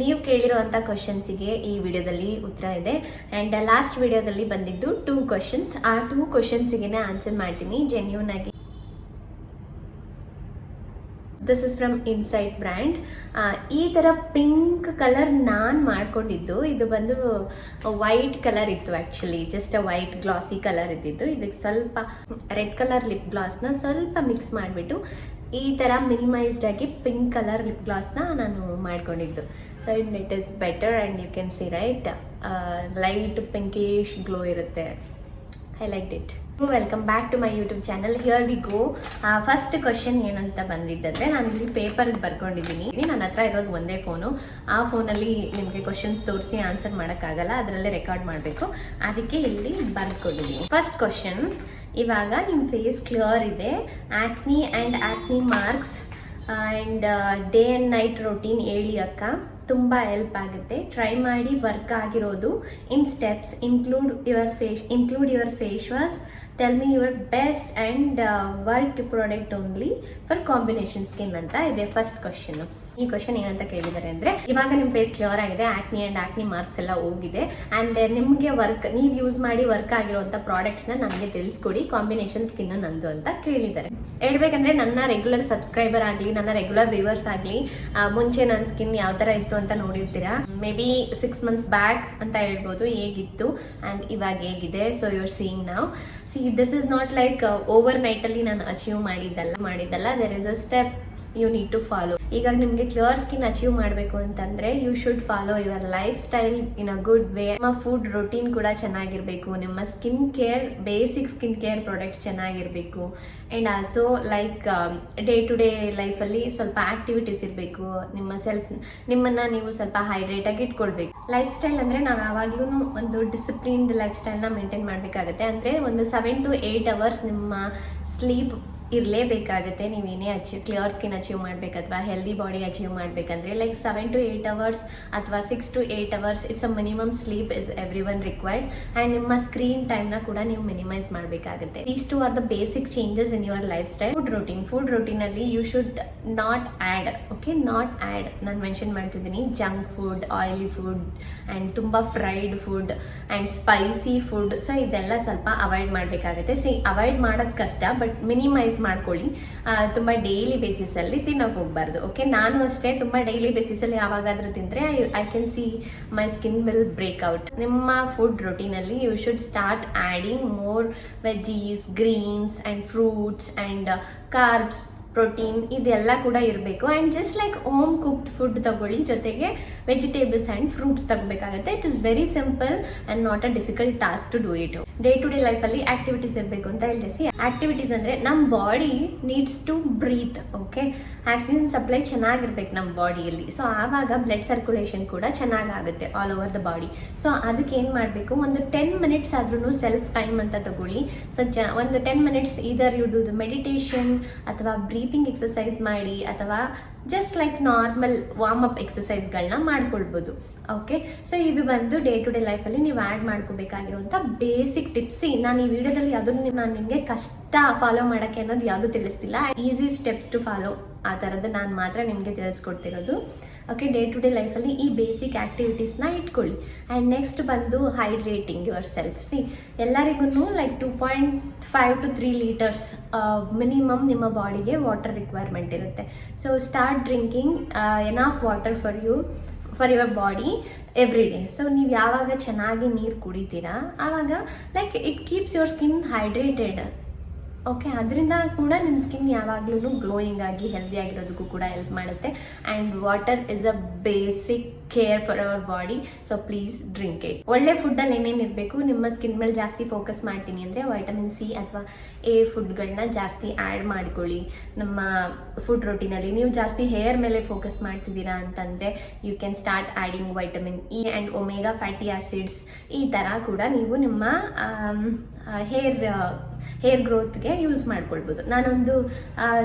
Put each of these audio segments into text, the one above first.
ನೀವು ಕೇಳಿರುವಂಥ ಕ್ವಶನ್ಸಿಗೆ ಈ ವಿಡಿಯೋದಲ್ಲಿ ಉತ್ತರ ಇದೆ. ಆ್ಯಂಡ್ ಲಾಸ್ಟ್ ವಿಡಿಯೋದಲ್ಲಿ ಬಂದಿದ್ದು 2 ಕ್ವಶನ್ಸ್. ಆ 2 ಕ್ವಶನ್ಸಿಗೆ ಆನ್ಸರ್ ಮಾಡ್ತೀನಿ ಜೆನ್ಯೂನ್ ಆಗಿ. This is from insight brand. ಈ ಥರ ಪಿಂಕ್ ಕಲರ್ ನಾನು ಮಾಡ್ಕೊಂಡಿದ್ದು. ಇದು ಬಂದು ವೈಟ್ ಕಲರ್ ಇತ್ತು, ಆ್ಯಕ್ಚುಲಿ ಜಸ್ಟ್ ವೈಟ್ ಗ್ಲಾಸಿ ಕಲರ್ ಇದ್ದಿದ್ದು. ಇದಕ್ಕೆ ಸ್ವಲ್ಪ ರೆಡ್ ಕಲರ್ ಲಿಪ್ ಗ್ಲಾಸ್ನ ಸ್ವಲ್ಪ ಮಿಕ್ಸ್ ಮಾಡಿಬಿಟ್ಟು ಈ ಥರ ಮಿನಿಮೈಸ್ಡ್ ಆಗಿ ಪಿಂಕ್ ಕಲರ್ ಲಿಪ್ ಗ್ಲಾಸ್ನ ನಾನು ಮಾಡ್ಕೊಂಡಿದ್ದು. So it is better and you can see right, light pinkish glow ಇರುತ್ತೆ. I like it. Welcome back to my YouTube channel. Here we go. First question ಏನಂತ ಬಂದಿದ್ದಂದರೆ, ನಾನು ಇಲ್ಲಿ ಪೇಪರ್ಗೆ ಬರ್ಕೊಂಡಿದ್ದೀನಿ. ನನ್ನ ಹತ್ರ ಇರೋದು ಒಂದೇ ಫೋನು. ಆ ಫೋನಲ್ಲಿ ನಿಮಗೆ ಕ್ವಶನ್ಸ್ ತೋರಿಸಿ ಆನ್ಸರ್ ಮಾಡೋಕ್ಕಾಗಲ್ಲ, ಅದರಲ್ಲೇ ರೆಕಾರ್ಡ್ ಮಾಡಬೇಕು. ಅದಕ್ಕೆ ಇಲ್ಲಿ ಬರ್ಕೊಂಡಿದ್ದೀನಿ. ಫಸ್ಟ್ ಕ್ವಶನ್, ಇವಾಗ ನಿಮ್ಮ ಫೇಸ್ ಕ್ಲಿಯರ್ ಇದೆ, acne and acne marks and day and night routine ಹೇಳಿ ಅಕ್ಕ, ತುಂಬ ಹೆಲ್ಪ್ ಆಗುತ್ತೆ. ಟ್ರೈ ಮಾಡಿ. ವರ್ಕ್ ಆಗಿರೋದು in steps include your face wash, tell me your best and work product only for combination skin ಅಂತ ಇದೆ first question. ಈ question ಏನಂತ ಕೇಳಿದ್ದಾರೆ ಅಂದರೆ, ಇವಾಗ ನಿಮ್ಮ ಫೇಸ್ ಕ್ಲಿಯರ್ ಆಗಿದೆ, ಆಕ್ನಿ ಆ್ಯಂಡ್ ಆಕ್ನಿ ಮಾರ್ಕ್ಸ್ ಎಲ್ಲ ಹೋಗಿದೆ, ಆ್ಯಂಡ್ ನಿಮಗೆ ನೀವು ಯೂಸ್ ಮಾಡಿ ವರ್ಕ್ ಆಗಿರುವಂಥ ಪ್ರಾಡಕ್ಟ್ಸ್ನ ನನಗೆ ತಿಳಿಸ್ಕೊಡಿ, ಕಾಂಬಿನೇಷನ್ ಸ್ಕಿನ್ ನಂದು ಅಂತ ಕೇಳಿದ್ದಾರೆ. ಹೇಳ್ಬೇಕಂದ್ರೆ ನನ್ನ ರೆಗ್ಯುಲರ್ ಸಬ್ಸ್ಕ್ರೈಬರ್ ಆಗಲಿ, ನನ್ನ ರೆಗ್ಯುಲರ್ ವ್ಯೂವರ್ಸ್ ಆಗಲಿ, ಮುಂಚೆ ನನ್ನ ಸ್ಕಿನ್ ಯಾವ ಥರ ಇತ್ತು ಅಂತ ನೋಡಿರ್ತೀರಾ. ಮೇ ಬಿ 6 months ಬ್ಯಾಕ್ ಅಂತ ಹೇಳ್ಬೋದು ಹೇಗಿತ್ತು ಆ್ಯಂಡ್ ಇವಾಗ ಹೇಗಿದೆ. ಸೊ ಯು ಆರ್ ಸೀಯಿಂಗ್ ನಾವು. This is not like over ನೈಟಲ್ಲಿ ನಾನು ಅಚೀವ್ ಮಾಡಿದ್ದಲ್ಲ. There is a step you need to follow. ಈಗ ನಿಮಗೆ ಕ್ಲಿಯರ್ ಸ್ಕಿನ್ ಅಚೀವ್ ಮಾಡಬೇಕು ಅಂತಂದರೆ you should follow your life style in a good way. ನಿಮ್ಮ food routine ಕೂಡ ಚೆನ್ನಾಗಿರಬೇಕು, ನಿಮ್ಮ skin care, basic skin care products ಚೆನ್ನಾಗಿರಬೇಕು, and also like day to day ಲೈಫಲ್ಲಿ ಸ್ವಲ್ಪ ಆಕ್ಟಿವಿಟೀಸ್ ಇರಬೇಕು. ನಿಮ್ಮನ್ನು ನೀವು ಸ್ವಲ್ಪ ಹೈಡ್ರೇಟಾಗಿ ಇಟ್ಕೊಳ್ಬೇಕು. ಲೈಫ್ ಸ್ಟೈಲ್ ಅಂದರೆ ನಾವು ಯಾವಾಗಲೂ ಒಂದು ಡಿಸಿಪ್ಲಿನ್ಡ್ ಲೈಫ್ ಸ್ಟೈಲ್ನ ಮೇಂಟೈನ್ ಮಾಡಬೇಕಾಗುತ್ತೆ. ಅಂದರೆ ಒಂದು 7 to 8 hours ನಿಮ್ಮ ಸ್ಲೀಪ್ ಇರಲೇಬೇಕಾಗುತ್ತೆ. ನೀವೇನೇ ಕ್ಲಿಯರ್ ಸ್ಕಿನ್ ಅಚೀವ್ ಮಾಡಬೇಕು ಅಥವಾ ಹೆಲ್ದಿ ಬಾಡಿ ಅಚೀವ್ ಮಾಡಬೇಕಂದ್ರೆ ಲೈಕ್ 7 to 8 hours ಅಥವಾ 6 to 8 hours it's a minimum sleep is every one required. And ನಿಮ್ಮ ಸ್ಕ್ರೀನ್ ಟೈಮ್ನ ಕೂಡ ನೀವು ಮಿನಿಮೈಸ್ ಮಾಡಬೇಕಾಗುತ್ತೆ. These 2 are the basic changes in your life style. Food ರೊಟೀನಲ್ಲಿ ಯು ಶುಡ್ ನಾಟ್ ಆ್ಯಡ್, ನಾನು mention ಮಾಡ್ತಿದ್ದೀನಿ, junk food, oily food and ತುಂಬ fried food and spicy food. So ಇದೆಲ್ಲ ಸ್ವಲ್ಪ ಅವಾಯ್ಡ್ ಮಾಡಬೇಕಾಗುತ್ತೆ. ಅವಾಯ್ಡ್ ಮಾಡೋದು ಕಷ್ಟ, ಬಟ್ ಮಿನಿಮೈಸ್ ಮಾಡ್ಕೊಳ್ಳಿ. ತುಂಬ ಡೈಲಿ ಬೇಸಿಸಲ್ಲಿ ತಿನ್ನೋಕೆ ಹೋಗಬಾರ್ದು. ಓಕೆ, ನಾನು ಅಷ್ಟೇ ತುಂಬ ಡೈಲಿ ಬೇಸಿಸಲ್ಲಿ ಯಾವಾಗಾದರೂ ತಿಂದರೆ I can see my skin will break out. ನಿಮ್ಮ ಫುಡ್ ರೊಟೀನಲ್ಲಿ you should start adding more veggies, greens and fruits and carbs, protein ಇದೆಲ್ಲ ಕೂಡ ಇರಬೇಕು. And just like home cooked food ತಗೊಳ್ಳಿ, ಜೊತೆಗೆ ವೆಜಿಟೇಬಲ್ಸ್ ಆ್ಯಂಡ್ ಫ್ರೂಟ್ಸ್ ತಗೋಬೇಕಾಗುತ್ತೆ. It is very simple and not a difficult task to do it. Day to day ಲೈಫಲ್ಲಿ activities ಇರಬೇಕು ಅಂತ ಹೇಳ್ತೀವಿ. ಆಕ್ಟಿವಿಟೀಸ್ ಅಂದರೆ ನಮ್ಮ body needs to breathe. Okay, oxygen supply ಚೆನ್ನಾಗಿರ್ಬೇಕು ನಮ್ಮ ಬಾಡಿಯಲ್ಲಿ. ಸೊ ಆವಾಗ ಬ್ಲಡ್ ಸರ್ಕ್ಯುಲೇಷನ್ ಕೂಡ ಚೆನ್ನಾಗಾಗುತ್ತೆ all over the body. So ಅದಕ್ಕೆ ಏನು ಮಾಡಬೇಕು, ಒಂದು 10 minutes ಆದ್ರೂ ಸೆಲ್ಫ್ ಟೈಮ್ ಅಂತ ತಗೊಳ್ಳಿ. ಒಂದು 10 minutes either you do the meditation ಅಥವಾ ಬ್ರೀತಿಂಗ್ ಎಕ್ಸಸೈಸ್ ಮಾಡಿ, ಅಥವಾ just like normal warm up ಎಕ್ಸಸೈಸ್ಗಳನ್ನ ಮಾಡ್ಕೊಳ್ಬೋದು. ಓಕೆ, ಸೊ ಇದು ಬಂದು ಡೇ ಟು ಡೇ ಲೈಫಲ್ಲಿ ನೀವು ಆ್ಯಡ್ ಮಾಡ್ಕೋಬೇಕಾಗಿರುವಂಥ ಬೇಸಿಕ್ ಟಿಪ್ಸ್. ನಾನು ಈ ವಿಡಿಯೋದಲ್ಲಿ ಅದನ್ನು ನಾನು ನಿಮಗೆ ಕಷ್ಟ ಫಾಲೋ ಮಾಡೋಕ್ಕೆ ಅನ್ನೋದು ಯಾವುದು ತಿಳಿಸ್ತಿಲ್ಲ. ಈಸಿ ಸ್ಟೆಪ್ಸ್ ಟು ಫಾಲೋ ಆ ಥರದ್ದು ನಾನು ಮಾತ್ರ ನಿಮಗೆ ತಿಳಿಸ್ಕೊಡ್ತಿರೋದು. ಓಕೆ, ಡೇ ಟು ಡೇ ಲೈಫಲ್ಲಿ ಈ ಬೇಸಿಕ್ ಆ್ಯಕ್ಟಿವಿಟೀಸ್ನ ಇಟ್ಕೊಳ್ಳಿ. ಆ್ಯಂಡ್ ನೆಕ್ಸ್ಟ್ ಬಂದು ಹೈಡ್ರೇಟಿಂಗ್ ಯುವರ್ ಸೆಲ್ಫ್. ಎಲ್ಲರಿಗೂ ಲೈಕ್ 2.5 to 3 liters ಮಿನಿಮಮ್ ನಿಮ್ಮ ಬಾಡಿಗೆ ವಾಟರ್ ರಿಕ್ವೈರ್ಮೆಂಟ್ ಇರುತ್ತೆ. So start drinking enough water for your body every day. So ನೀವು ಯಾವಾಗ ಚೆನ್ನಾಗಿ ನೀರು ಕುಡಿತೀರಾ ಆವಾಗ like it keeps your skin hydrated. Okay, ಅದರಿಂದ ಕೂಡ ನಿಮ್ಮ ಸ್ಕಿನ್ ಯಾವಾಗಲೂ ಗ್ಲೋಯಿಂಗ್ ಆಗಿ ಹೆಲ್ದಿ ಆಗಿರೋದಕ್ಕೂ ಕೂಡ ಹೆಲ್ಪ್ ಮಾಡುತ್ತೆ. And water is a basic care for our body. So please drink it. ಒಳ್ಳೆ ಫುಡ್ಡಲ್ಲಿ ಏನೇನು ಇರಬೇಕು, ನಿಮ್ಮ ಸ್ಕಿನ್ ಮೇಲೆ ಜಾಸ್ತಿ ಫೋಕಸ್ ಮಾಡ್ತೀನಿ ಅಂದರೆ ವೈಟಮಿನ್ ಸಿ ಅಥವಾ ಎ ಫುಡ್ಗಳನ್ನ ಜಾಸ್ತಿ ಆ್ಯಡ್ ಮಾಡ್ಕೊಳ್ಳಿ ನಮ್ಮ ಫುಡ್ ರೊಟೀನಲ್ಲಿ. ನೀವು ಜಾಸ್ತಿ ಹೇರ್ ಮೇಲೆ ಫೋಕಸ್ ಮಾಡ್ತಿದ್ದೀರಾ ಅಂತಂದರೆ you can start adding vitamin E and omega fatty acids. ಈ ಥರ ಕೂಡ ನೀವು ನಿಮ್ಮ ಹೇರ್ ಗ್ರೋತ್ಗೆ ಯೂಸ್ ಮಾಡ್ಕೊಳ್ಬೋದು. ನಾನೊಂದು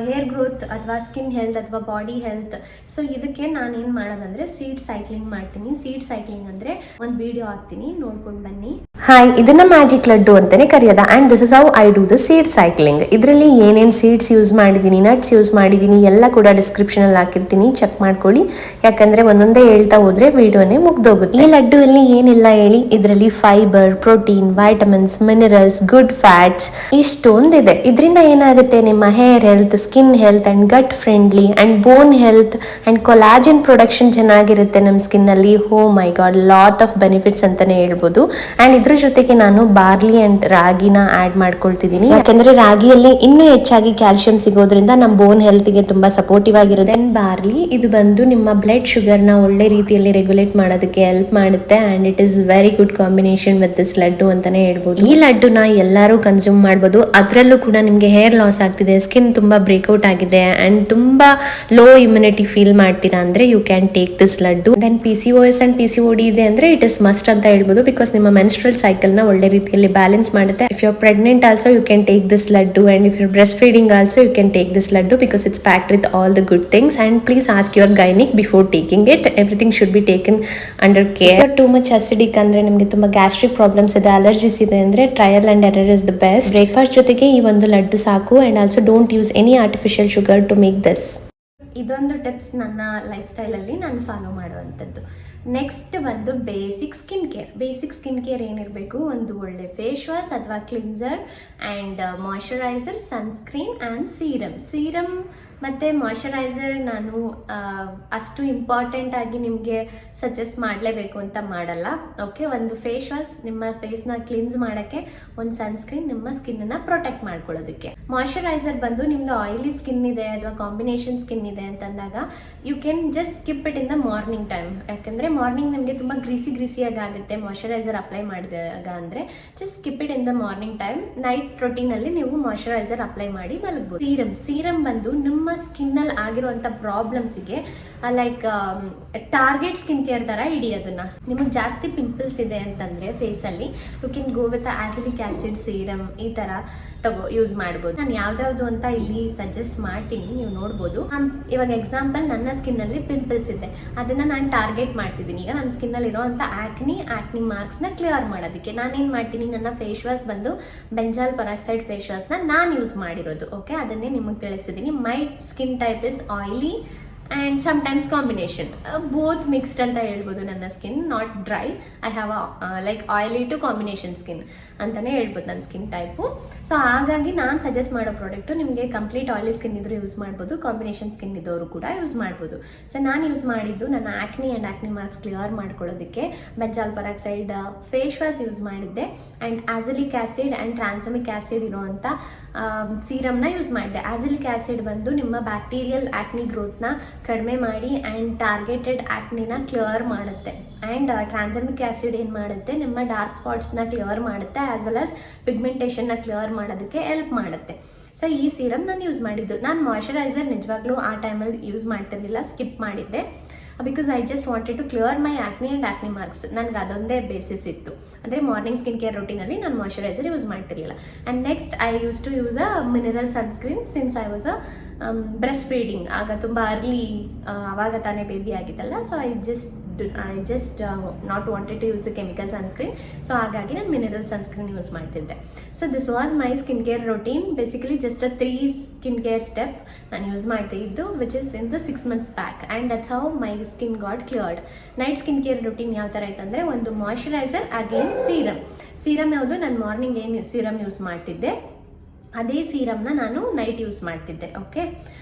ಹೇರ್ ಗ್ರೋತ್ ಅಥವಾ ಸ್ಕಿನ್ ಹೆಲ್ತ್ ಅಥವಾ ಬಾಡಿ ಹೆಲ್ತ್, ಸೊ ಇದಕ್ಕೆ ನಾನೇನು ಮಾಡೋದಂದರೆ ಸೀಡ್ ಸೈಕ್ಲಿಂಗ್ ಮಾಡ್ತೀನಿ. ಸೀಡ್ ಸೈಕ್ಲಿಂಗ್ ಅಂದರೆ ಒಂದು ವಿಡಿಯೋ ಹಾಕ್ತೀನಿ, ನೋಡ್ಕೊಂಡು ಬನ್ನಿ. ಹಾಯ್, ಇದನ್ನ ಮ್ಯಾಜಿಕ್ ಲಡ್ಡು ಅಂತಾನೆ ಕರೆಯೋದ. And this is how I do the seed cycling. ಇದರಲ್ಲಿ ಏನೇನು ಸೀಡ್ಸ್ ಯೂಸ್ ಮಾಡಿದ್ದೀನಿ, ನಟ್ಸ್ ಯೂಸ್ ಮಾಡಿದ್ದೀನಿ ಎಲ್ಲ ಕೂಡ ಡಿಸ್ಕ್ರಿಪ್ಷನಲ್ಲಿ ಹಾಕಿರ್ತೀನಿ, ಚೆಕ್ ಮಾಡ್ಕೊಳ್ಳಿ. ಯಾಕಂದರೆ ಒಂದೊಂದೇ ಹೇಳ್ತಾ ಹೋದರೆ ವಿಡಿಯೋನೇ ಮುಗ್ದೋಗುತ್ತೆ. ಈ ಲಡ್ಡುವಲ್ಲಿ ಏನಿಲ್ಲ ಹೇಳಿ, ಇದರಲ್ಲಿ fibre, protein, vitamins, minerals, good fats ಇಷ್ಟೊಂದಿದೆ. ಇದರಿಂದ ಏನಾಗುತ್ತೆ, ನಿಮ್ಮ hair health, skin health and gut friendly and bone health and collagen production ಚೆನ್ನಾಗಿರುತ್ತೆ ನಮ್ಮ ಸ್ಕಿನ್ನಲ್ಲಿ. Oh my god, lot of benefits ಅಂತಲೇ ಹೇಳ್ಬೋದು. ಆ್ಯಂಡ್ ಇದ್ರ ಜೊತೆಗೆ ನಾನು ಬಾರ್ಲಿ ಅಂಡ್ ರಾಗಿನ ಆ್ಯಡ್ ಮಾಡ್ಕೊಳ್ತಿದ್ದೀನಿ. ಯಾಕೆಂದರೆ ರಾಗಿಯಲ್ಲಿ ಇನ್ನೂ ಹೆಚ್ಚಾಗಿ ಕ್ಯಾಲ್ಸಿಯಂ ಸಿಗೋದ್ರಿಂದ ನಮ್ಮ ಬೋನ್ ಹೆಲ್ತ್ಗೆ ತುಂಬ ಸಪೋರ್ಟಿವ್ ಆಗಿರುತ್ತೆ. ದೆನ್ ಬಾರ್ಲಿ ಇದು ಬಂದು ನಿಮ್ಮ ಬ್ಲಡ್ ಶುಗರ್ನ ಒಳ್ಳೆ ರೀತಿಯಲ್ಲಿ ರೆಗ್ಯುಲೇಟ್ ಮಾಡೋದಕ್ಕೆ ಹೆಲ್ಪ್ ಮಾಡುತ್ತೆ. And it is very good combination with this laddu ಅಂತಲೇ ಹೇಳ್ಬೋದು. ಈ ಲಡ್ಡುನ ಎಲ್ಲರೂ ಕನ್ಸ್ಯೂಮ್ ಮಾಡ್ಬೋದು. ಅದರಲ್ಲೂ ಕೂಡ ನಿಮಗೆ ಹೇರ್ ಲಾಸ್ ಆಗ್ತಿದೆ, ಸ್ಕಿನ್ ತುಂಬ ಬ್ರೇಕ್ಔಟ್ ಆಗಿದೆ ಆ್ಯಂಡ್ ತುಂಬ ಲೋ ಇಮ್ಯುನಿಟಿ ಫೀಲ್ ಮಾಡ್ತೀರಾ ಅಂದರೆ you can take this laddu. Then PCOS and PCOD ಇದೆ ಅಂದರೆ ಇಟ್ ಇಸ್ ಮಸ್ಟ್ ಅಂತ ಹೇಳ್ಬೋದು. ಬಿಕಾಸ್ ನಿಮ್ಮ ಮೆನ್ಸ್ಟ್ರಲ್ ಸೈಕಲ್ನ ಒಳ್ಳೆ ರೀತಿಯಲ್ಲಿ ಬ್ಯಾಲೆನ್ಸ್ ಮಾಡುತ್ತೆ. If you are pregnant also you can take this laddu, and if you breast feeding also you can take this laddu because it's packed with all the good things. And please ask your gynaec before taking it. Everything should be taken under care. Too much acidic ಅಂದರೆ ನಿಮಗೆ ತುಂಬ gastric problems ಇದೆ, allergies ಇದೆ ಅಂದರೆ trial and error is the best. Breakfast ಜೊತೆಗೆ ಈ ಒಂದು ಲಡ್ಡು ಸಾಕು. And also don't use any artificial sugar to make this. ಇದೊಂದು ಟಿಪ್ಸ್ ನನ್ನ ಲೈಫ್ ಸ್ಟೈಲಲ್ಲಿ ನಾನು ಫಾಲೋ ಮಾಡುವಂಥದ್ದು. ನೆಕ್ಸ್ಟ್ ಬಂದು basic skin care. Basic skin care ಏನಿರಬೇಕು, ಒಂದು ಒಳ್ಳೆ ಫೇಸ್ ವಾಶ್ ಅಥವಾ cleanser and moisturiser, sunscreen and serum ಮತ್ತು ಮಾಯ್ಶ್ಚರೈಸರ್ ನಾನು ಅಷ್ಟು ಇಂಪಾರ್ಟೆಂಟ್ ಆಗಿ ನಿಮಗೆ ಸಜೆಸ್ಟ್ ಮಾಡಲೇಬೇಕು ಅಂತ ಮಾಡಲ್ಲ. ಓಕೆ, ಒಂದು ಫೇಸ್ ವಾಶ್ ನಿಮ್ಮ ಫೇಸ್ನ ಕ್ಲಿನ್ಸ್ ಮಾಡೋಕ್ಕೆ, ಒಂದು ಸನ್ಸ್ಕ್ರೀನ್ ನಿಮ್ಮ ಸ್ಕಿನ್ನನ್ನು ಪ್ರೊಟೆಕ್ಟ್ ಮಾಡ್ಕೊಳ್ಳೋದಕ್ಕೆ. ಮಾಯ್ಶ್ಚರೈಸರ್ ಬಂದು ನಿಮ್ಮದು ಆಯಿಲಿ ಸ್ಕಿನ್ ಇದೆ ಅಥವಾ ಕಾಂಬಿನೇಷನ್ ಸ್ಕಿನ್ ಇದೆ ಅಂತಂದಾಗ you can just skip it in the morning time. ಯಾಕಂದರೆ ಮಾರ್ನಿಂಗ್ ನಮಗೆ ತುಂಬ ಗ್ರೀಸಿಯಾಗಿ ಆಗುತ್ತೆ ಮಾಯ್ಶ್ಚರೈಸರ್ ಅಪ್ಲೈ ಮಾಡಿದಾಗ. ಅಂದರೆ just skip it in the morning time. Night ರೊಟೀನಲ್ಲಿ ನೀವು ಮಾಯ್ಶ್ಚರೈಸರ್ ಅಪ್ಲೈ ಮಾಡಿ ಮಲಗ್ಬೋದು. ಸೀರಮ್ ಬಂದು ನಿಮ್ಮ ಸ್ಕಿನ್ನಲ್ಲಿ ಆಗಿರುವಂಥ ಪ್ರಾಬ್ಲಮ್ಸಿಗೆ ಲೈಕ್ ಟಾರ್ಗೆಟ್ ಸ್ಕಿನ್ ಕೇರ್ ಥರ ಇಡಿ ಅದನ್ನು. ನಿಮಗೆ ಜಾಸ್ತಿ ಪಿಂಪಲ್ಸ್ ಇದೆ ಅಂತಂದರೆ ಫೇಸಲ್ಲಿ you can go with salicylic acid serum, ಈ ಥರ ಯೂಸ್ ಮಾಡ್ಬೋದು. ನಾನು ಯಾವ್ದಾವುದು ಅಂತ ಇಲ್ಲಿ ಸಜೆಸ್ಟ್ ಮಾಡ್ತೀನಿ, ನೀವು ನೋಡ್ಬೋದು. ಇವಾಗ ಎಕ್ಸಾಂಪಲ್ ನನ್ನ ಸ್ಕಿನ್ನಲ್ಲಿ ಪಿಂಪಲ್ಸ್ ಇದೆ, ಅದನ್ನು ನಾನು ಟಾರ್ಗೆಟ್ ಮಾಡ್ತಿದ್ದೀನಿ. ಈಗ ನನ್ನ ಸ್ಕಿನ್ನಲ್ಲಿ ಇರೋವಂಥ ಆಕ್ನಿ ಮಾರ್ಕ್ಸ್ನ ಕ್ಲಿಯರ್ ಮಾಡೋದಕ್ಕೆ ನಾನೇನು ಮಾಡ್ತೀನಿ, ನನ್ನ ಫೇಸ್ ವಾಶ್ ಬಂದು ಬೆಂಜಾಲ್ ಪರಾಕ್ಸೈಡ್ ಫೇಸ್ ವಾಶ್ನ ನಾನು ಯೂಸ್ ಮಾಡಿರೋದು. ಓಕೆ, ಅದನ್ನೇ ನಿಮಗೆ ತಿಳಿಸ್ತಿದ್ದೀನಿ. My skin type is oily and sometimes combination, both mixed ಅಂತ ಹೇಳ್ಬೋದು. ನನ್ನ skin not dry, I have like oily to combination skin ಅಂತಲೇ ಹೇಳ್ಬೋದು ನನ್ನ ಸ್ಕಿನ್ ಟೈಪು. ಸೊ ಹಾಗಾಗಿ ನಾನು ಸಜೆಸ್ಟ್ ಮಾಡೋ ಪ್ರಾಡಕ್ಟು ನಿಮಗೆ ಕಂಪ್ಲೀಟ್ ಆಯಿಲಿ ಸ್ಕಿನ್ ಇದ್ರೂ ಯೂಸ್ ಮಾಡ್ಬೋದು, ಕಾಂಬಿನೇಷನ್ ಸ್ಕಿನ್ ಇದ್ದವರು ಕೂಡ ಯೂಸ್ ಮಾಡ್ಬೋದು. ಸೊ ನಾನು ಯೂಸ್ ಮಾಡಿದ್ದು ನನ್ನ ಆಕ್ನಿ ಮಾರ್ಕ್ಸ್ ಕ್ಲಿಯರ್ ಮಾಡ್ಕೊಳ್ಳೋದಕ್ಕೆ ಬೆಂಜಾಲ್ ಪರಾಕ್ಸೈಡ್ ಫೇಸ್ ವಾಶ್ ಯೂಸ್ ಮಾಡಿದ್ದೆ. And salicylic acid and tranexamic acid ಇರೋವಂಥ ಸೀರಮ್ನ ಯೂಸ್ ಮಾಡಿದೆ. ಆಸಿಲಿಕ್ ಆ್ಯಸಿಡ್ ಬಂದು ನಿಮ್ಮ ಬ್ಯಾಕ್ಟೀರಿಯಲ್ ಆಕ್ನಿ ಗ್ರೋತ್ನ ಕಡಿಮೆ ಮಾಡಿ ಆ್ಯಂಡ್ ಟಾರ್ಗೆಟೆಡ್ ಆಕ್ನಿನ ಕ್ಲಿಯರ್ ಮಾಡುತ್ತೆ. ಆ್ಯಂಡ್ ಟ್ರಾನ್ಸಮಿಕ್ ಆ್ಯಸಿಡ್ ಏನು ಮಾಡುತ್ತೆ, ನಿಮ್ಮ ಡಾರ್ಕ್ ಸ್ಪಾಟ್ಸ್ನ ಕ್ಲಿಯರ್ ಮಾಡುತ್ತೆ, ಆಸ್ ವೆಲ್ ಆಸ್ ಪಿಗ್ಮೆಂಟೇಷನ್ನ ಕ್ಲಿಯರ್ ಮಾಡೋದಕ್ಕೆ ಹೆಲ್ಪ್ ಮಾಡುತ್ತೆ. ಸೊ ಈ ಸೀರಮ್ ನಾನು ಯೂಸ್ ಮಾಡಿದ್ದು. ನಾನು ಮಾಯ್ಶ್ಚರೈಸರ್ ನಿಜವಾಗ್ಲೂ ಆ ಟೈಮಲ್ಲಿ ಯೂಸ್ ಮಾಡ್ತಿರ್ಲಿಲ್ಲ, ಸ್ಕಿಪ್ ಮಾಡಿದ್ದೆ. Because I just wanted to clear my acne marks. ನನಗೆ ಅದೊಂದೇ ಬೇಸಿಸ್ ಇತ್ತು. ಅಂದರೆ ಮಾರ್ನಿಂಗ್ ಸ್ಕಿನ್ ಕೇರ್ ರೂಟೀನಲ್ಲಿ ನಾನು ಮಾಯ್ಶ್ಚರೈಸರ್ ಯೂಸ್ ಮಾಡ್ತಿರ್ಲಿಲ್ಲ. And next I use to use a mineral sunscreen since I was a breast feeding. ಆಗ ತುಂಬ ಅರ್ಲಿ, ಆವಾಗ ತಾನೇ ಬೇಬಿ ಆಗಿತ್ತಲ್ಲ. So I just not wanted to use the chemical sunscreen. So ಹಾಗಾಗಿ ನಾನು ಮಿನರಲ್ ಸನ್ಸ್ಕ್ರೀನ್ ಯೂಸ್ ಮಾಡ್ತಿದ್ದೆ. So this was my skin care routine. Basically just a 3 skin care step ನಾನು ಯೂಸ್ ಮಾಡ್ತಿದ್ದು, which is in the 6 months back. And that's how my skin got cleared. Night skin care routine ಯಾವ ಥರ ಇತ್ತಂದರೆ, ಒಂದು moisturiser, again serum ಯಾವುದು, ನಾನು morning ಏನು serum use ಮಾಡ್ತಿದ್ದೆ ಅದೇ ಸೀರಮ್ನ ನಾನು ನೈಟ್ ಯೂಸ್ ಮಾಡ್ತಿದ್ದೆ. Okay,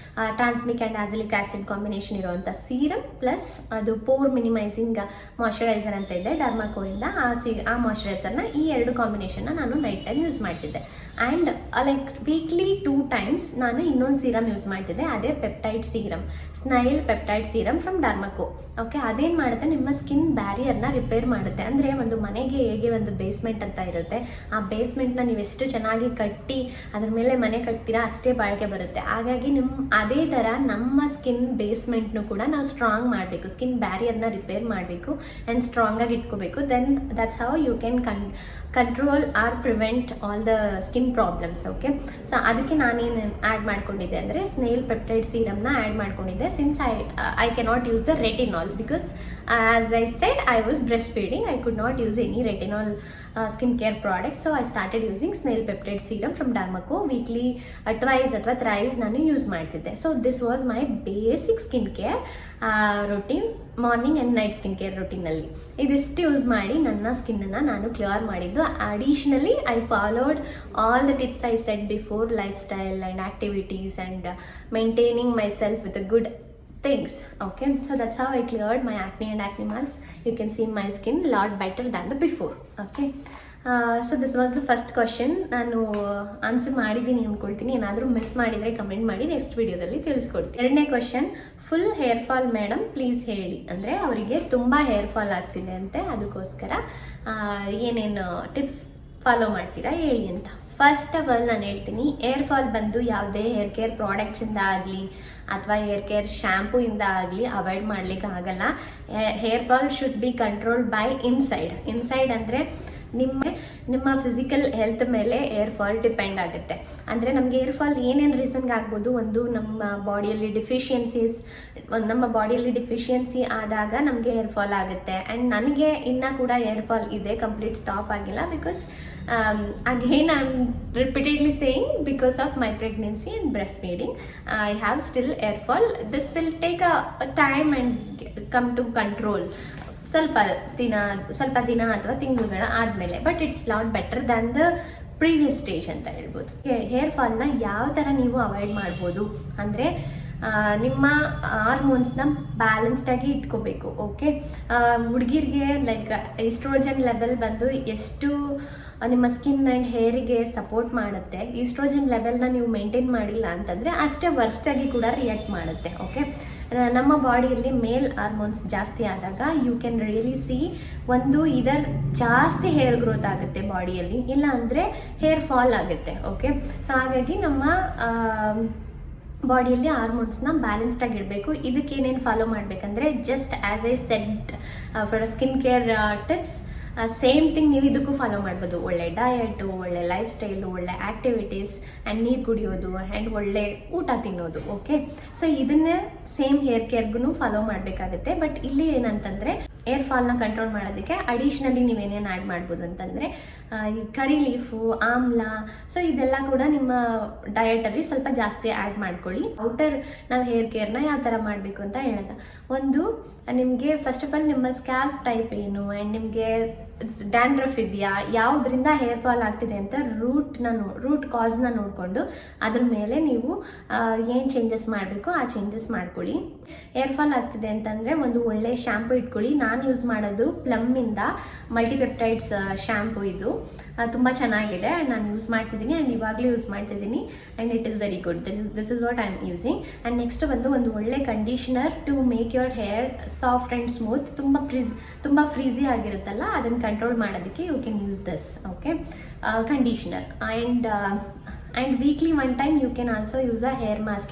tranexamic and salicylic acid combination ಇರುವಂಥ ಸೀರಮ್ ಪ್ಲಸ್ ಅದು ಪೋರ್ ಮಿನಿಮೈಸಿಂಗ್ ಮಾಯ್ಶ್ಚರೈಸರ್ ಅಂತ ಇದೆ ಡರ್ಮಾಕೋಯಿಂದ, ಆ ಮಾಯ್ಶ್ಚರೈಸರ್ನ, ಈ 2 ಕಾಂಬಿನೇಷನ್ನ ನಾನು ನೈಟ್ ಟೈಮ್ ಯೂಸ್ ಮಾಡ್ತಿದ್ದೆ. ಆ್ಯಂಡ್ ಲೈಕ್ ವೀಕ್ಲಿ 2 times ನಾನು ಇನ್ನೊಂದು ಸೀರಮ್ ಯೂಸ್ ಮಾಡ್ತಿದ್ದೆ, ಅದೇ peptide serum, snail peptide serum from Dermaco. Okay, ಅದೇನು ಮಾಡುತ್ತೆ, ನಿಮ್ಮ ಸ್ಕಿನ್ ಬ್ಯಾರಿಯರ್ನ ರಿಪೇರ್ ಮಾಡುತ್ತೆ. ಅಂದರೆ ಒಂದು ಮನೆಗೆ ಹೇಗೆ ಒಂದು ಬೇಸ್ಮೆಂಟ್ ಅಂತ ಇರುತ್ತೆ, ಆ ಬೇಸ್ಮೆಂಟ್ನ ನೀವು ಎಷ್ಟು ಚೆನ್ನಾಗಿ ಕಟ್ಟಿ ಅದ್ರ ಮೇಲೆ ಮನೆ ಕಟ್ತೀರಾ ಅಷ್ಟೇ ಬಾಳಿಕೆ ಬರುತ್ತೆ. ಹಾಗಾಗಿ ಅದೇ ಥರ ನಮ್ಮ ಸ್ಕಿನ್ ಬೇಸ್ಮೆಂಟ್ನು ಕೂಡ ನಾವು ಸ್ಟ್ರಾಂಗ್ ಮಾಡಬೇಕು, ಸ್ಕಿನ್ ಬ್ಯಾರಿಯರ್ನ ರಿಪೇರ್ ಮಾಡಬೇಕು ಆ್ಯಂಡ್ ಸ್ಟ್ರಾಂಗಾಗಿ ಇಟ್ಕೋಬೇಕು. Then that's how you can control or prevent all the skin problems. Okay, so ಅದಕ್ಕೆ ನಾನೇನು ಆ್ಯಡ್ ಮಾಡ್ಕೊಂಡಿದ್ದೆ ಅಂದರೆ ಸ್ನೇಲ್ ಪೆಪ್ಟೈಡ್ ಸೀರಮ್ನ ಆ್ಯಡ್ ಮಾಡ್ಕೊಂಡಿದ್ದೆ. Since I cannot use the retinol because as I said I was breast feeding, I could not use any retinol skin care product. So I started using snail peptide serum from Dermaco. Weekly twice ಅಥವಾ thrice ನಾನು use ಮಾಡ್ತಿದ್ದೆ. So this was my basic skin care routine, morning and night skin care ರೊಟೀನಲ್ಲಿ ಇದಿಷ್ಟು use ಮಾಡಿ ನನ್ನ ಸ್ಕಿನ್ನನ್ನು ನಾನು clear ಮಾಡಿದ್ದು. Additionally I followed all the tips I said before, life style and activities and maintaining my self with a good things. Okay, so that's how I cleared my acne and acne marks. You can see my skin lot better than the before. Okay, so this was the first question. ನಾನು answer ಮಾಡಿದ್ದೀನಿ ಅಂದ್ಕೊಳ್ತೀನಿ. ಏನಾದರೂ miss ಮಾಡಿದರೆ comment ಮಾಡಿ, next ವಿಡಿಯೋದಲ್ಲಿ ತಿಳಿಸ್ಕೊಡ್ತೀನಿ. ಎರಡನೇ question, full hair fall madam please ಹೇಳಿ. ಅಂದರೆ ಅವರಿಗೆ ತುಂಬ ಹೇರ್ ಫಾಲ್ ಆಗ್ತಿದೆ ಅಂತೆ, ಅದಕ್ಕೋಸ್ಕರ ಏನೇನು ಟಿಪ್ಸ್ ಫಾಲೋ ಮಾಡ್ತೀರಾ ಹೇಳಿ ಅಂತ. ಫಸ್ಟ್ ಆಫ್ ಆಲ್ ನಾನು ಹೇಳ್ತೀನಿ, ಏರ್ ಫಾಲ್ ಬಂದು ಯಾವುದೇ ಹೇರ್ ಕೇರ್ ಪ್ರಾಡಕ್ಟ್ಸಿಂದ ಆಗಲಿ ಅಥವಾ ಹೇರ್ ಕೇರ್ ಶ್ಯಾಂಪೂಯಿಂದ ಆಗಲಿ ಅವಾಯ್ಡ್ ಮಾಡಲಿಕ್ಕೆ ಆಗಲ್ಲ. Hair fall should be controlled by inside ಅಂದರೆ ನಿಮ್ಮ ಫಿಸಿಕಲ್ ಹೆಲ್ತ್ ಮೇಲೆ ಏರ್ ಫಾಲ್ ಡಿಪೆಂಡ್ ಆಗುತ್ತೆ. ಅಂದರೆ ನಮಗೆ ಏರ್ ಫಾಲ್ ಏನೇನು ರೀಸನ್ಗೆ ಆಗ್ಬೋದು, ಒಂದು ನಮ್ಮ ಬಾಡಿಯಲ್ಲಿ ಡಿಫಿಷಿಯನ್ಸಿ ಆದಾಗ ನಮಗೆ ಏರ್ ಫಾಲ್ ಆಗುತ್ತೆ. ಆ್ಯಂಡ್ ನನಗೆ ಇನ್ನೂ ಕೂಡ ಏರ್ ಫಾಲ್ ಇದೆ, ಕಂಪ್ಲೀಟ್ ಸ್ಟಾಪ್ ಆಗಿಲ್ಲ. Because again I'm repeatedly saying, because of my pregnancy and breastfeeding I have still hair fall. This will take a time and come to control ಸ್ವಲ್ಪ ದಿನ ಅಥವಾ ತಿಂಗಳುಗಳ ಆದಮೇಲೆ. But it's lot better than the previous stage ಅಂತ ಹೇಳ್ಬೋದು. Hair ಫಾಲ್ನ ಯಾವ ಥರ ನೀವು ಅವಾಯ್ಡ್ ಮಾಡ್ಬೋದು ಅಂದರೆ ನಿಮ್ಮ ಹಾರ್ಮೋನ್ಸ್ನ ಬ್ಯಾಲೆನ್ಸ್ಡಾಗಿ ಇಟ್ಕೋಬೇಕು. ಓಕೆ, ಹುಡುಗಿರಿಗೆ ಲೈಕ್ ಈಸ್ಟ್ರೋಜನ್ ಲೆವೆಲ್ ಬಂದು ಎಷ್ಟು ನಿಮ್ಮ ಸ್ಕಿನ್ ಆ್ಯಂಡ್ ಹೇರಿಗೆ ಸಪೋರ್ಟ್ ಮಾಡುತ್ತೆ, ಈಸ್ಟ್ರೋಜನ್ ಲೆವೆಲ್ನ ನೀವು ಮೇಂಟೈನ್ ಮಾಡಿಲ್ಲ ಅಂತಂದರೆ ಅಷ್ಟೇ ವರ್ಸ್ಟಾಗಿ ಕೂಡ ರಿಯಾಕ್ಟ್ ಮಾಡುತ್ತೆ. ಓಕೆ, ನಮ್ಮ ಬಾಡಿಯಲ್ಲಿ ಮೇಲ್ ಹಾರ್ಮೋನ್ಸ್ ಜಾಸ್ತಿ ಆದಾಗ ಯು ಕ್ಯಾನ್ ರಿಯಲಿ ಸಿ ಒಂದು ಇದರ್ ಜಾಸ್ತಿ ಹೇರ್ ಗ್ರೋತ್ ಆಗುತ್ತೆ ಬಾಡಿಯಲ್ಲಿ, ಇಲ್ಲ ಅಂದರೆ ಹೇರ್ ಫಾಲ್ ಆಗುತ್ತೆ. ಓಕೆ, ಸೊ ಹಾಗಾಗಿ ನಮ್ಮ ಬಾಡಿಯಲ್ಲಿ ಹಾರ್ಮೋನ್ಸ್ನ ಬ್ಯಾಲೆನ್ಸ್ಡಾಗಿ ಇಡಬೇಕು. ಇದಕ್ಕೆ ಏನೇನು ಫಾಲೋ ಮಾಡಬೇಕಂದ್ರೆ, just as I shed for skin care tips, same thing ನೀವು ಇದಕ್ಕೂ ಫಾಲೋ ಮಾಡ್ಬೋದು. ಒಳ್ಳೆ ಡಯಟು, ಒಳ್ಳೆ ಲೈಫ್ ಸ್ಟೈಲು, ಒಳ್ಳೆ ಆ್ಯಕ್ಟಿವಿಟೀಸ್ ಆ್ಯಂಡ್ ನೀರು ಕುಡಿಯೋದು ಆ್ಯಂಡ್ ಒಳ್ಳೆ ಊಟ ತಿನ್ನೋದು. ಓಕೆ, ಸೊ ಇದನ್ನೇ ಸೇಮ್ ಹೇರ್ ಕೇರ್ಗೂ ಫಾಲೋ ಮಾಡಬೇಕಾಗುತ್ತೆ. ಬಟ್ ಇಲ್ಲಿ ಏನಂತಂದರೆ ಏರ್ ಫಾಲ್ನ ಕಂಟ್ರೋಲ್ ಮಾಡೋದಕ್ಕೆ ಅಡಿಷ್ನಲಿ ನೀವೇನೇನು ಆ್ಯಡ್ ಮಾಡ್ಬೋದು ಅಂತಂದರೆ ಈ ಕರಿ ಲೀಫು, ಆಮ್ಲ, ಸೊ ಇದೆಲ್ಲ ಕೂಡ ನಿಮ್ಮ ಡಯಟಲ್ಲಿ ಸ್ವಲ್ಪ ಜಾಸ್ತಿ ಆ್ಯಡ್ ಮಾಡ್ಕೊಳ್ಳಿ. ಔಟರ್ ನಾವು ಹೇರ್ ಕೇರ್ನ ಯಾವ ಥರ ಮಾಡಬೇಕು ಅಂತ ಹೇಳೋಣ. ಒಂದು, ನಿಮಗೆ ಫಸ್ಟ್ ಆಫ್ ಆಲ್ ನಿಮ್ಮ ಸ್ಕ್ಯಾಲ್ಪ್ ಟೈಪ್ ಏನು ಆ್ಯಂಡ್ ನಿಮಗೆ ಡ್ಯಾಂಡ್ರಫ್ ಇದೆಯಾ, ಯಾವುದರಿಂದ ಹೇರ್ ಫಾಲ್ ಆಗ್ತಿದೆ ಅಂತ ರೂಟ್ ಕಾಸ್ನ ನೋಡಿಕೊಂಡು ಅದ್ರ ಮೇಲೆ ನೀವು ಏನು ಚೇಂಜಸ್ ಮಾಡಬೇಕು ಆ ಚೇಂಜಸ್ ಮಾಡ್ಕೊಳ್ಳಿ. ಹೇರ್ ಫಾಲ್ ಆಗ್ತಿದೆ ಅಂತಂದರೆ ಒಂದು ಒಳ್ಳೆ ಶ್ಯಾಂಪು ಇಟ್ಕೊಳ್ಳಿ. ನಾನು ಯೂಸ್ ಮಾಡೋದು ಪ್ಲಮ್ಮಿಂದ ಮಲ್ಟಿಪೆಪ್ಟೈಡ್ಸ್ ಶ್ಯಾಂಪು. ಇದು ತುಂಬ ಚೆನ್ನಾಗಿದೆ ಆ್ಯಂಡ್ ನಾನು ಯೂಸ್ ಮಾಡ್ತಿದ್ದೀನಿ ಆ್ಯಂಡ್ ಇವಾಗಲೂ ಯೂಸ್ ಮಾಡ್ತಿದ್ದೀನಿ and it is very good. This is what I am using. And next ಬಂದು ಒಂದು ಒಳ್ಳೆ conditioner to make your hair soft and smooth. ತುಂಬ ಫ್ರೀಝಿ ಆಗಿರುತ್ತಲ್ಲ, ಅದನ್ನು ಕಂಟ್ರೋಲ್ ಮಾಡೋದಕ್ಕೆ you can use this. Okay, conditioner. And weekly one time you can also use a hair mask.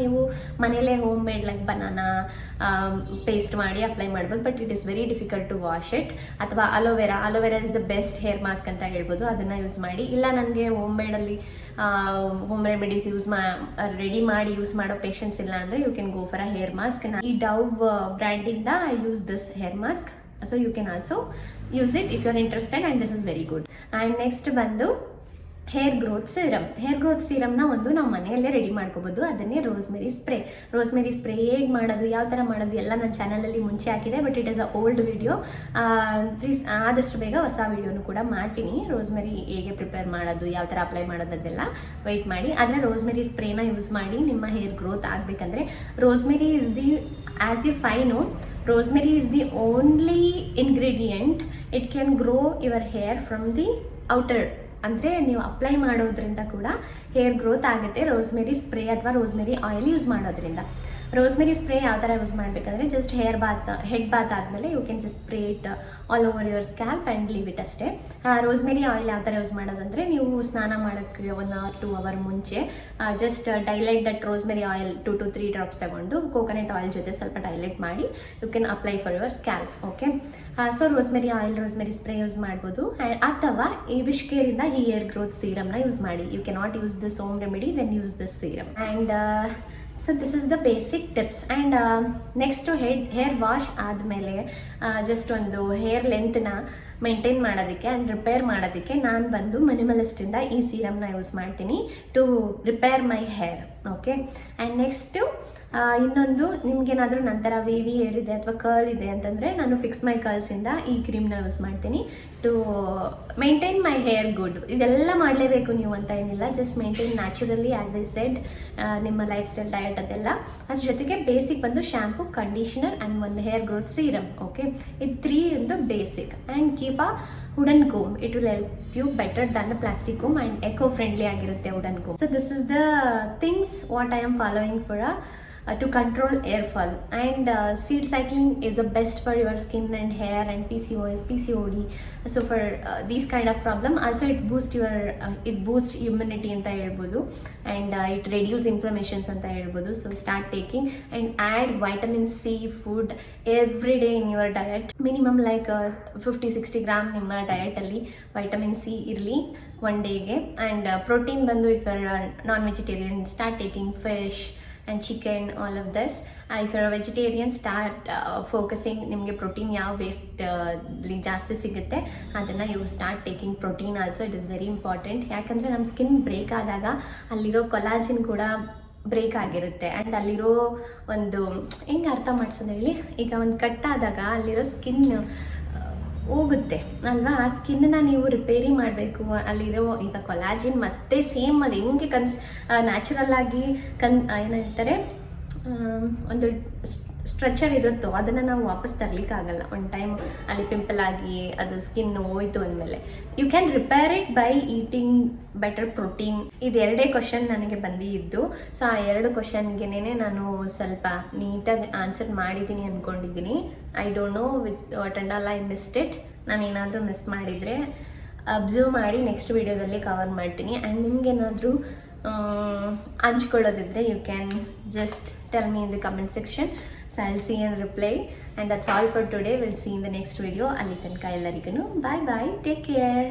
ನೀವು ಮನೇಲೇ home made like banana paste ಮಾಡಿ apply ಮಾಡ್ಬೋದು. But it is very difficult to wash it. ಅಥವಾ aloe vera is the best hair mask ಅಂತ ಹೇಳ್ಬೋದು, ಅದನ್ನು use ಮಾಡಿ. ಇಲ್ಲ ನನಗೆ ಹೋಮ್ ರೆಮಿಡೀಸ್ ರೆಡಿ ಮಾಡಿ ಯೂಸ್ ಮಾಡೋ ಪೇಷನ್ಸ್ ಇಲ್ಲ ಅಂದರೆ you can go for a hair mask. ಈ ಡವ್ ಬ್ರ್ಯಾಂಡಿಂದ I use this hair mask. So you can also use it if you are interested and this is very good. And next ಬಂದು hair growth ಸೀರಮ್ನ ನಾವು ಮನೆಯಲ್ಲೇ ready ಮಾಡ್ಕೋಬೋದು. ಅದನ್ನೇ rosemary spray ಹೇಗೆ ಮಾಡೋದು, ಯಾವ ಥರ ಮಾಡೋದು ಎಲ್ಲ ನನ್ನ ಚಾನಲಲ್ಲಿ ಮುಂಚೆ ಹಾಕಿದೆ. But it is a old video. ಆದಷ್ಟು ಬೇಗ ಹೊಸ ವಿಡಿಯೋನು ಕೂಡ ಮಾಡ್ತೀನಿ. ರೋಸ್ಮೆರಿ ಹೇಗೆ ಪ್ರಿಪೇರ್ ಮಾಡೋದು, ಯಾವ ಥರ ಅಪ್ಲೈ ಮಾಡೋದು ಅದೆಲ್ಲ ವೆಯ್ಟ್ ಮಾಡಿ. ಆದರೆ ರೋಸ್ಮೆರಿ ಸ್ಪ್ರೇನ ಯೂಸ್ ಮಾಡಿ ನಿಮ್ಮ ಹೇರ್ ಗ್ರೋತ್ ಆಗಬೇಕಂದ್ರೆ, rosemary is the, as if I know, rosemary is the only ingredient it can grow your hair from the outer. ಅಂದರೆ ನೀವು ಅಪ್ಲೈ ಮಾಡೋದ್ರಿಂದ ಕೂಡ ಹೇರ್ ಗ್ರೋತ್ ಆಗುತ್ತೆ ರೋಸ್ಮೆರಿ ಸ್ಪ್ರೇ ಅಥವಾ ರೋಸ್ಮೆರಿ ಆಯಿಲ್ ಯೂಸ್ ಮಾಡೋದ್ರಿಂದ. ರೋಸ್ಮೆರಿ ಸ್ಪ್ರೇ ಯಾವ ಥರ ಯೂಸ್ ಮಾಡಬೇಕಂದ್ರೆ ಜಸ್ಟ್ ಹೆಡ್ ಬಾತ್ ಆದಮೇಲೆ you can just spray it all over your scalp and leave it ಅಷ್ಟೇ. ರೋಸ್ಮೆರಿ ಆಯಿಲ್ ಯಾವ ಥರ ಯೂಸ್ ಮಾಡೋದಂದರೆ ನೀವು ಸ್ನಾನ ಮಾಡೋಕ್ಕೆ 1 or 2 hour ಮುಂಚೆ just dilute that rosemary oil 2 to 3 drops ತಗೊಂಡು ಕೋಕೋನಟ್ ಆಯಿಲ್ ಜೊತೆ ಸ್ವಲ್ಪ ಡೈಲೈಟ್ ಮಾಡಿ you can apply for your scalp. Okay, so rosemary oil, rosemary spray use ಮಾಡ್ಬೋದು. ಅಥವಾ ಈ ವಿಶ್ ಕೇರಿಂದ ಈ ಹೇರ್ ಗ್ರೋತ್ ಸೀರಮ್ನ ಯೂಸ್ ಮಾಡಿ. You can not use this home remedy, then use this serum. And so this is the basic tips. And next hair wash ಆದಮೇಲೆ just ಒಂದು ಹೇರ್ ಲೆಂತ್ನ ಮೇಂಟೈನ್ ಮಾಡೋದಕ್ಕೆ ಆ್ಯಂಡ್ ರಿಪೇರ್ ಮಾಡೋದಕ್ಕೆ ನಾನು ಬಂದು ಮಿನಿಮಲಿಸ್ಟಿಂದ ಈ ಸೀರಮ್ನ ಯೂಸ್ ಮಾಡ್ತೀನಿ to repair my hair. Okay, and next ಇನ್ನೊಂದು ನಿಮ್ಗೇನಾದರೂ ನಂತರ ವೇವಿ ಹೇರ್ ಇದೆ ಅಥವಾ ಕರ್ಲ್ ಇದೆ ಅಂತಂದರೆ ನಾನು ಫಿಕ್ಸ್ ಮೈ ಕರ್ಲ್ಸಿಂದ ಈ ಕ್ರೀಮ್ನ ಯೂಸ್ ಮಾಡ್ತೀನಿ to maintain my hair good. ಇದೆಲ್ಲ ಮಾಡಲೇಬೇಕು ನೀವು ಅಂತ ಏನಿಲ್ಲ, just maintain naturally as I said, ನಿಮ್ಮ ಲೈಫ್ ಸ್ಟೈಲ್ ಡಯಟ್ ಅದೆಲ್ಲ. ಅದ್ರ ಜೊತೆಗೆ ಬೇಸಿಕ್ ಬಂದು ಶಾಂಪು, ಕಂಡೀಷನರ್ ಆ್ಯಂಡ್ ಒಂದು ಹೇರ್ ಗ್ರೋತ್ ಸೀರಮ್. ಓಕೆ, ಇದು 3 ಒಂದು basic. And keep a wooden comb. It will help you better than the plastic comb and eco-friendly ಆಗಿರುತ್ತೆ wooden comb. So this is the things what I am following for to control hair fall. And seed cycling is the best for your skin and hair and PCOS, PCOD. So for these kind of problem, also it boosts immunity ಅಂತ ಹೇಳ್ಬೋದು, and it reduce inflammations ಅಂತ ಹೇಳ್ಬೋದು. So start taking and add vitamin C food every day in your diet. Minimum like 50-60 gram ನಿಮ್ಮ diet ಅಲ್ಲಿ vitamin C ಇರಲಿ one dayಗೆ. And protein ಬಂದು if you're non-vegetarian, start taking fish and chicken, all of this. If you're a vegetarian, start focusing ನಿಮಗೆ protein ಯಾವ ಬೇಸ್ಡ್ಲಿ ಜಾಸ್ತಿ ಸಿಗುತ್ತೆ ಅದನ್ನು you start taking protein also. It is very important. ಯಾಕಂದರೆ ನಮ್ಮ ಸ್ಕಿನ್ ಬ್ರೇಕ್ ಆದಾಗ ಅಲ್ಲಿರೋ ಕೊಲಾಜಿನ್ ಕೂಡ ಬ್ರೇಕ್ ಆಗಿರುತ್ತೆ. ಆ್ಯಂಡ್ ಅಲ್ಲಿರೋ ಒಂದು ಹೆಂಗೆ ಅರ್ಥ ಮಾಡಿಸೋದು ಹೇಳಿ, ಈಗ ಒಂದು ಕಟ್ಟಾದಾಗ ಅಲ್ಲಿರೋ ಸ್ಕಿನ್ ಹೋಗುತ್ತೆ ಅಲ್ವಾ, ಆ ಸ್ಕಿನ್ನ ನೀವು ರಿಪೇರಿ ಮಾಡಬೇಕು. ಅಲ್ಲಿರೋ ಈಗ ಕೊಲಾಜಿನ್ ಮತ್ತೆ ಸೇಮ್ ಅದು ಹೆಂಗೆ ನ್ಯಾಚುರಲ್ ಆಗಿ ಏನು ಹೇಳ್ತಾರೆ ಒಂದು ಸ್ಟ್ರಕ್ಚರ್ ಇರುತ್ತೋ ಅದನ್ನು ನಾವು ವಾಪಸ್ ತರಲಿಕ್ಕಾಗಲ್ಲ. ಒಂದು ಟೈಮ್ ಅಲ್ಲಿ ಪಿಂಪಲ್ ಆಗಿ ಅದು ಸ್ಕಿನ್ ಹೋಯ್ತು ಅಂದಮೇಲೆ you can repair it by eating better protein. ಇದು 2 ಕ್ವಶನ್ ನನಗೆ ಬಂದಿದ್ದು. ಸೊ ಆ 2 ಕ್ವಶನ್ಗೆನೇ ನಾನು ಸ್ವಲ್ಪ ನೀಟಾಗಿ ಆನ್ಸರ್ ಮಾಡಿದ್ದೀನಿ ಅಂದ್ಕೊಂಡಿದ್ದೀನಿ. I don't know with what and all I missed it. ನಾನು ಏನಾದರೂ ಮಿಸ್ ಮಾಡಿದರೆ ಅಬ್ಸರ್ವ್ ಮಾಡಿ ನೆಕ್ಸ್ಟ್ ವೀಡಿಯೋದಲ್ಲಿ ಕವರ್ ಮಾಡ್ತೀನಿ. ಆ್ಯಂಡ್ ನಿಮ್ಗೇನಾದರೂ ಹಂಚ್ಕೊಳ್ಳೋದಿದ್ರೆ you can just tell me in the comment section, so I'll see and reply. And that's all for today. We'll see in the next video. ಅಲ್ಲಿ ತನಕ ಎಲ್ಲರಿಗೂ bye bye, take care.